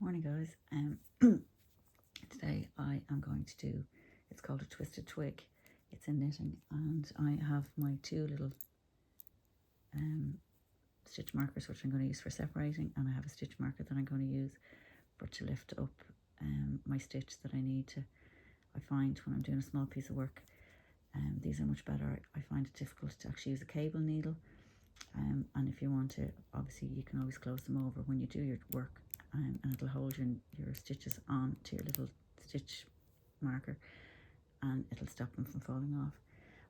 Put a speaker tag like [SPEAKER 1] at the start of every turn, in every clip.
[SPEAKER 1] Morning guys. Today I am going to do, it's called a twisted twig. It's in knitting, and I have my two little stitch markers which I'm going to use for separating, and I have a stitch marker that I'm going to use to lift up my stitch that I need to. I find when I'm doing a small piece of work, these are much better. I find it difficult to actually use a cable needle, and if you want to, obviously you can always close them over when you do your work, and it'll hold your stitches on to your little stitch marker, and it'll stop them from falling off.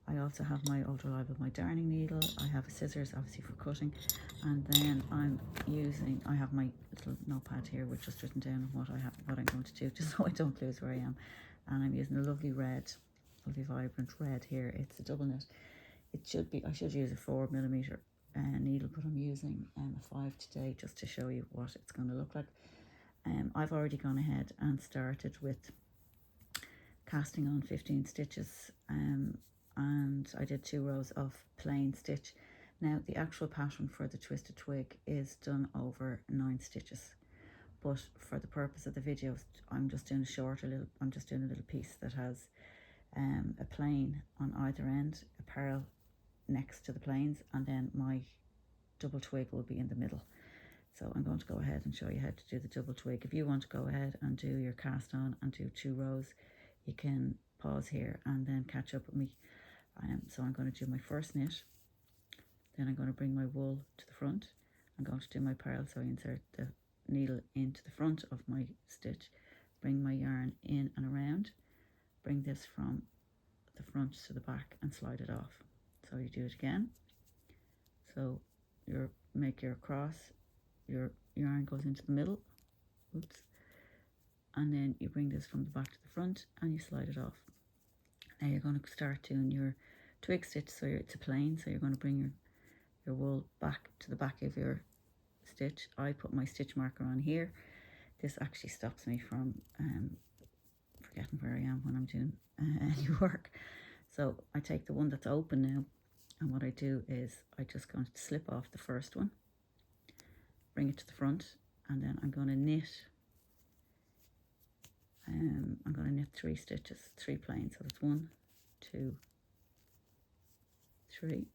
[SPEAKER 1] I also have my ultra reliable, my darning needle. I have scissors, obviously, for cutting, and then I have my little notepad here with just written down what I'm going to do, just so I don't lose where I am. And I'm using a lovely vibrant red here. It's a double knit. I should use a 4mm needle, but I'm using a 5 today just to show you what it's going to look like. I've already gone ahead and started with casting on 15 stitches, and I did 2 rows of plain stitch. Now the actual pattern for the twisted twig is done over 9 stitches, but for the purpose of the video I'm just doing a little piece that has a plain on either end, a purl next to the plains, and then my double twig will be in the middle. So I'm going to go ahead and show you how to do the double twig. If you want to go ahead and do your cast on and do 2 rows, you can pause here and then catch up with me. So I'm going to do my first knit, then I'm going to bring my wool to the front. I'm going to do my purl, so I insert the needle into the front of my stitch, bring my yarn in and around, bring this from the front to the back and slide it off. So you do it again. So you make your cross, your yarn goes into the middle, and then you bring this from the back to the front and you slide it off. Now you're going to start doing your twig stitch, so it's a plain, so you're going to bring your wool back to the back of your stitch. I put my stitch marker on here. This actually stops me from forgetting where I am when I'm doing any work. So I take the one that's open now, and what I do is I just going to slip off the first one, bring it to the front, and then I'm going to knit. I'm going to knit 3 stitches, 3 plain. So that's 1, 2, 3.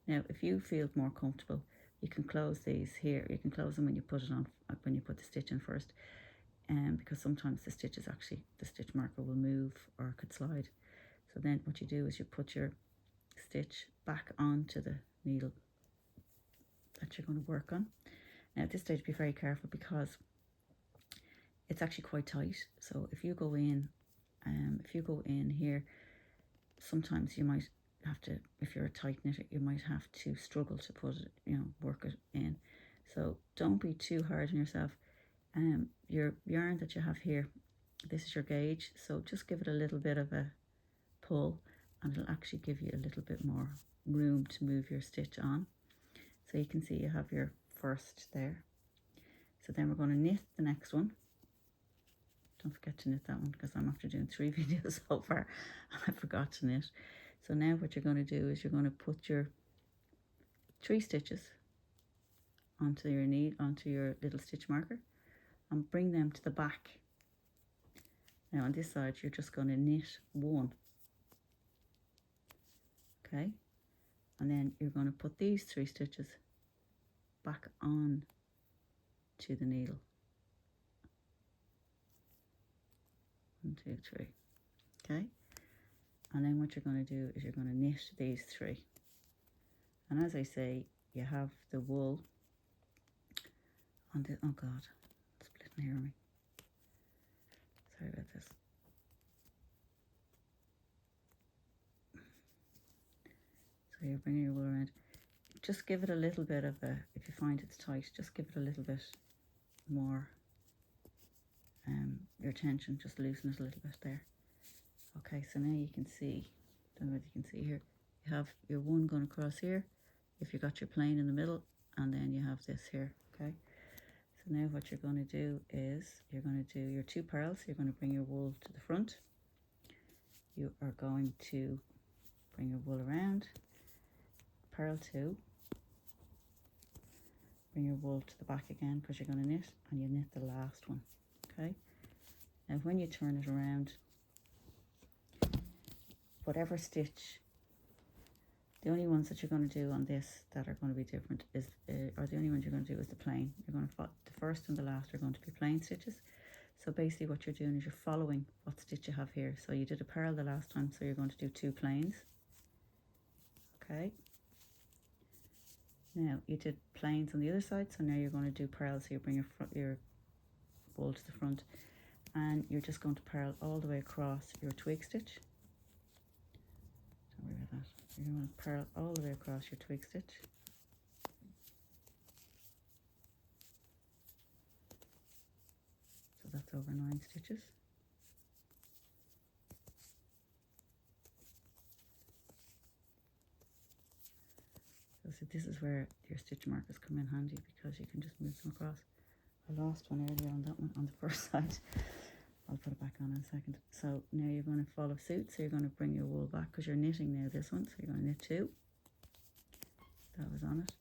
[SPEAKER 1] Now, if you feel more comfortable, you can close these here. You can close them when you put it on, when you put the stitch in first, because sometimes the stitch marker will move or could slide. So then what you do is you put your stitch back onto the needle that you're going to work on. Now at this stage, be very careful because it's actually quite tight. So if you go in here, sometimes you might have to, if you're a tight knitter, you might have to struggle to put it, work it in. So don't be too hard on yourself. Your yarn that you have here, this is your gauge, so just give it a little bit of a pull and it'll actually give you a little bit more room to move your stitch on. So you can see you have your first there. So then we're going to knit the next one. Don't forget to knit that one, because I'm after doing 3 videos so far and I forgot to knit. So now what you're going to do is you're going to put your 3 stitches onto your little stitch marker and bring them to the back. Now on this side you're just going to knit 1. Okay, and then you're going to put these 3 stitches back on to the needle. 1, 2, 3. Okay, and then what you're going to do is you're going to knit these 3, and as I say, you have the wool on the, oh god, it's splitting here on me, sorry about this. So you're bringing your wool around, just give it a little bit of a, if you find it's tight, just give it a little bit more your tension, just loosen it a little bit there. Okay, so now you can see, don't know if you can see here, you have your one going across here if you got your plain in the middle, and then you have this here. Okay, so now what you're going to do is you're going to do your 2 purls. You're going to bring your wool to the front, you are going to bring your wool around, purl 2, bring your wool to the back again, because you're going to knit, and you knit the last one. Okay, now when you turn it around, whatever stitch, the only ones that you're going to do on this that are going to be different is, or the only ones you're going to do is the plain. You're going to, the first and the last are going to be plain stitches. So basically what you're doing is you're following what stitch you have here. So you did a purl the last time, so you're going to do 2 plains. Okay. Now you did plains on the other side, so now you're going to do purls. So you bring your wool to the front, and you're just going to purl all the way across your twig stitch. Don't worry about that. You're going to purl all the way across your twig stitch. So that's over 9 stitches. So this is where your stitch markers come in handy, because you can just move them across. I lost one earlier on that one on the first side. I'll put it back on in a second. So now you're going to follow suit. So you're going to bring your wool back, because you're knitting now this one. So you're going to knit 2. That was on it.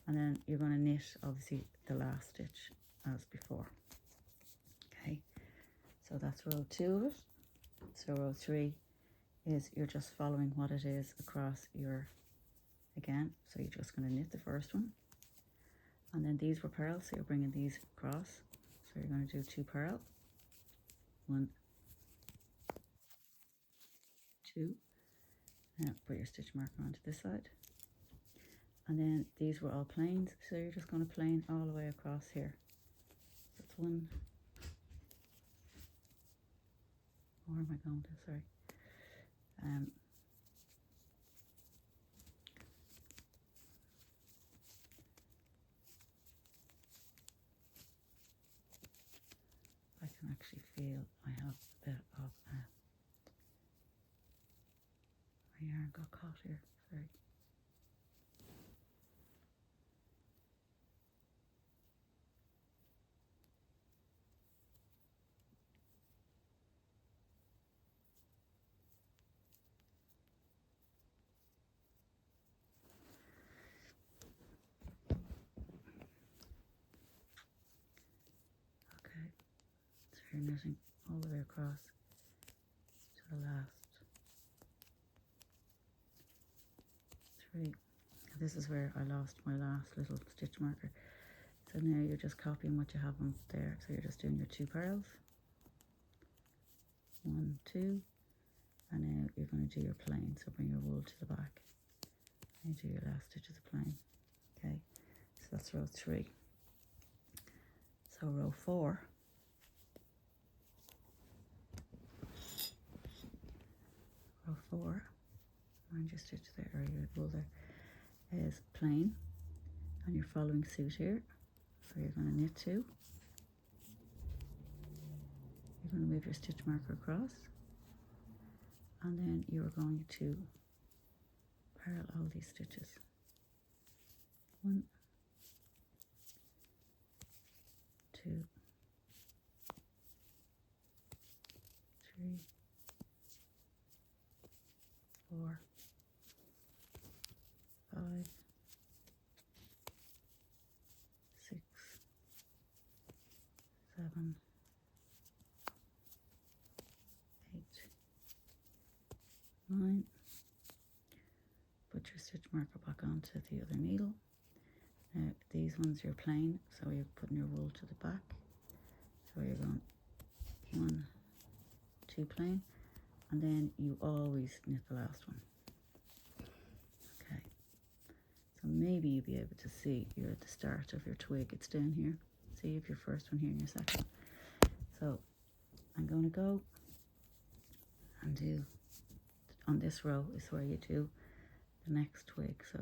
[SPEAKER 1] And then you're going to knit, obviously, the last stitch as before. Okay. So that's row 2 of it. So row 3 is you're just following what it is across your, again. So you're just going to knit the first one. And then these were purls, so you're bringing these across. So you're going to do 2 purl. 1, 2. Now put your stitch marker onto this side. And then these were all plains, so you're just going to plain all the way across here. So it's 1. Where am I going to? Sorry. I can actually feel I have a bit of my yarn got caught here. Sorry. Okay, so you're knitting all the way across to the last 3. This is where I lost my last little stitch marker. So now you're just copying what you have on there. So you're just doing your 2 purls. 1, 2. And now you're going to do your plain. So bring your wool to the back. And you do your last stitch of the plain. Okay, so that's row 3. So row 4. Row 4. Mind your stitch there, or your wool there, is plain. And you're following suit here. So you're going to knit 2. You're going to move your stitch marker across. And then you're going to purl all these stitches. 1, 2, 3, 4, 5, 6, 7, 8, 9. Put your stitch marker back onto the other needle. Now these ones you're plain, so you're putting your wool to the back. So you're going 1, 2 plain, and then you always knit the last one. Okay, so maybe you'll be able to see you're at the start of your twig. It's down here. See if your first one here and your second. So I'm going to go and do, on this row is where you do the next twig. So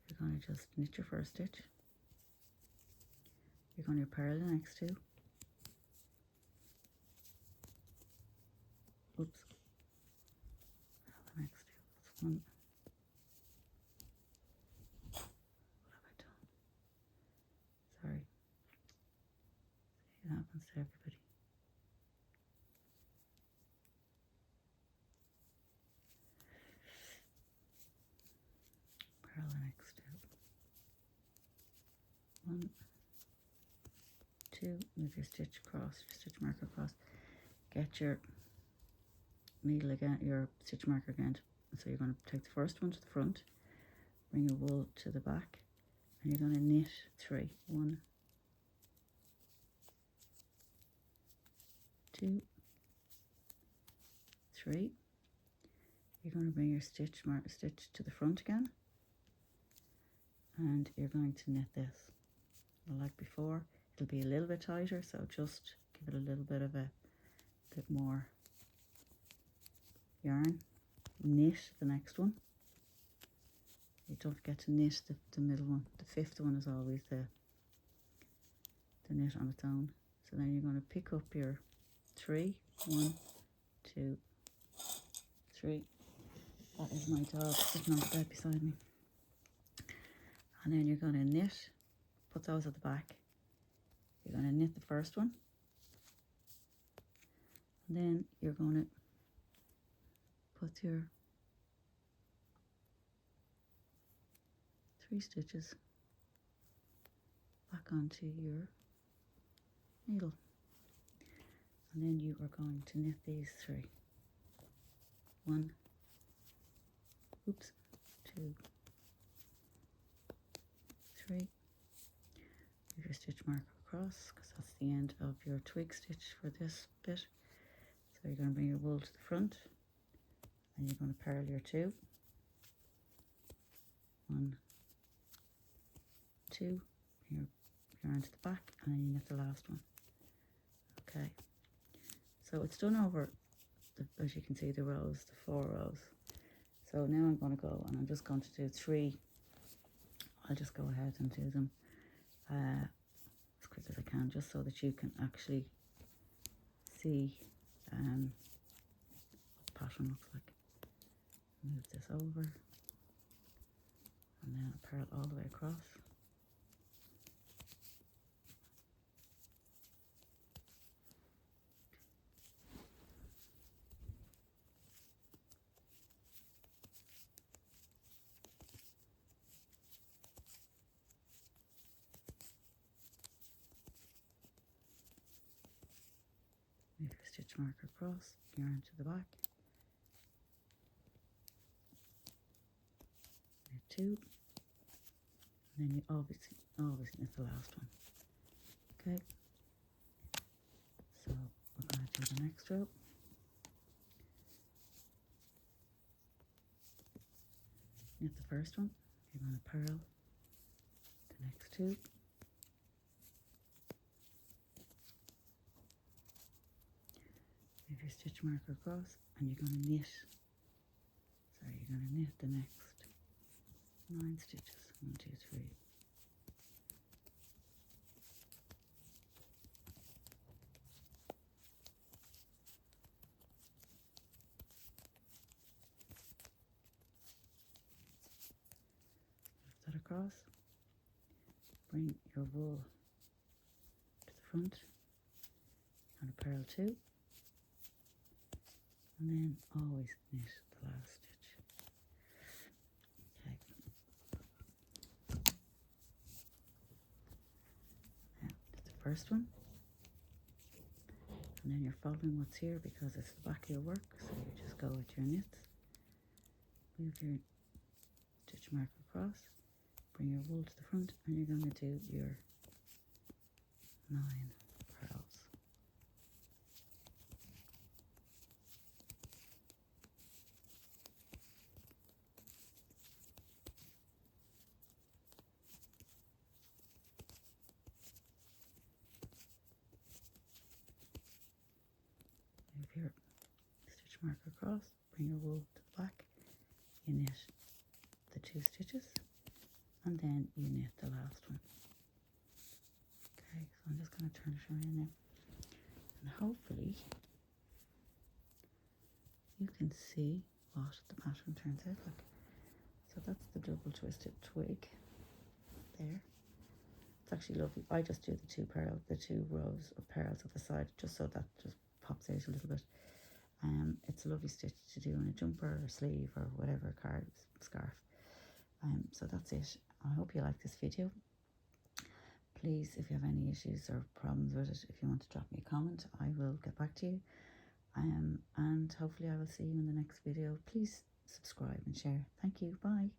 [SPEAKER 1] you're going to just knit your first stitch. You're going to purl the next 2. Oops. Purl the next 2. That's 1. What have I done? Sorry. It happens to everybody. Purl the next 2. 2, move your stitch across, your stitch marker across, get your needle again, your stitch marker again. So you're going to take the first one to the front, bring your wool to the back, and you're going to knit 3. 1, 2, 3. You're going to bring your stitch to the front again, and you're going to knit this. Like before, it'll be a little bit tighter, so just give it a little bit of a bit more yarn. Knit the next one. You don't forget to knit the middle one. The 5th one is always the knit on its own. So then you're going to pick up your 3. 1, 2, 3. That is my dog sitting on the bed beside me. And then you're going to knit, put those at the back. You're going to knit the first one. And then you're going to put your 3 stitches back onto your needle. And then you are going to knit these 3. 1, 2, 3. Move your stitch marker across, because that's the end of your twig stitch for this bit. So you're going to bring your wool to the front, and you're going to purl your 2. 1, 2. Bring your yarn to the back, and then you knit the last one. Okay. So it's done over, as you can see, the rows, the 4 rows. So now I'm going to go, and I'm just going to do 3. I'll just go ahead and do them as quick as I can, just so that you can actually see what the pattern looks like. Move this over, and then I'll purl all the way across. Move your stitch marker across, yarn to the back, knit 2, and then you always knit the last one. Okay, so we're going to do the next row. Knit the first one, you're going to purl the next 2. Move your stitch marker across, and you're going to knit, you're going to knit the next 9 stitches. 1, 2, 3. Move that across, bring your wool to the front, and a purl 2. And then always knit the last stitch. Okay. Now, that's the first one. And then you're following what's here because it's the back of your work. So you just go with your knits. Move your stitch marker across. Bring your wool to the front, and you're going to do your 9 purls. Move your stitch marker across, bring your wool to the back, you knit the 2 stitches, and then you knit the last one. Okay, so I'm just going to turn it around now, and hopefully you can see what the pattern turns out like. So that's the double twisted twig there. It's actually lovely. I just do the 2 rows of purls at the side, just so that just pops out a little bit. It's a lovely stitch to do in a jumper or sleeve or whatever, card, scarf. So that's it. I hope you like this video. please, if you have any issues or problems with it, if you want to drop me a comment, I will get back to you. And hopefully I will see you in the next video. Please subscribe and share. Thank you. Bye.